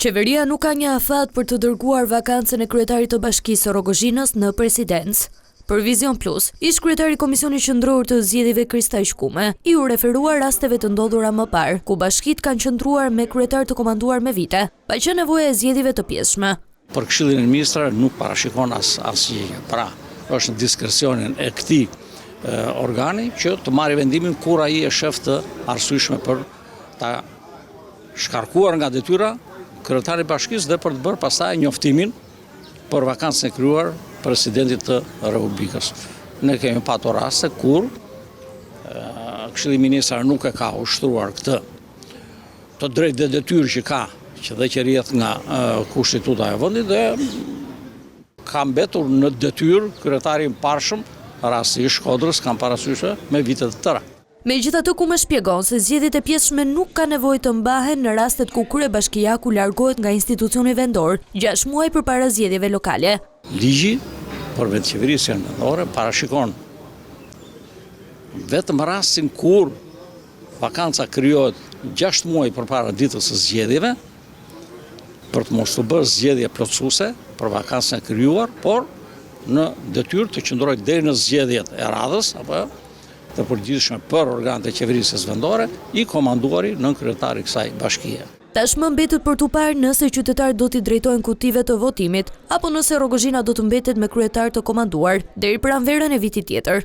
Qeveria nuk ka një afat për të dërguar vakancën e kryetarit të Bashkisë së Rogozhinës në presidencë. Për Vizion Plus, ish kryetari Komisionit Qendror të Zgjedhjeve Kristaj Shkume i u referua rasteve të ndodhura më parë, ku bashkitë kanë qëndruar me kryetar të komanduar me vite, pa qenë nevoja e zgjedhjeve të pjesshme. Për Këshillin e Ministrave nuk parashikon asgjë. Pra, është në diskrecionin e këtij organi që të marrë vendimin kur ai e shef të arsyeshme për ta shkarkuar nga detyra kryetari i Bashkisë dhe për të bërë pastaj njoftimin për vakancën e krijuar presidentit të Republikës. Ne kemi patur raste kur Këshilli i Ministrave nuk e ka ushtruar këtë të drejtë dhe detyrë që ka, që dhe që rrjedh nga Kushtetuta e vendit dhe ka mbetur në detyrë kryetari i parshëm, rasti i Shkodrës, kanë parasysh me vite të tëra. Megjithatë, Kume shpjegon se zgjedhjet e pjesshme nuk ka nevojë të mbahen në rastet ku kryebashkiaku largohet nga institucioni vendor 6 muaj përpara zgjedhjeve lokale. Ligji për vendqeverisjen vendore parashikon vetëm rastin kur vakanca krijohet 6 muaj përpara ditës së zgjedhjeve, për të mos u bërë zgjedhje plotësuese për vakancën e krijuar, por në detyrë të qëndrojë deri në zgjedhjet e radhës apo të përgjithshme për organet e qeverisjes vendore, i komanduari nën kryetari i kësaj bashkie. Tashmë mbetet për t'u parë nëse qytetarët do t'i drejtojnë kutive të votimit, apo nëse Rogozhina do të mbetet me kryetar të komanduar deri pranverën e vitit tjetër.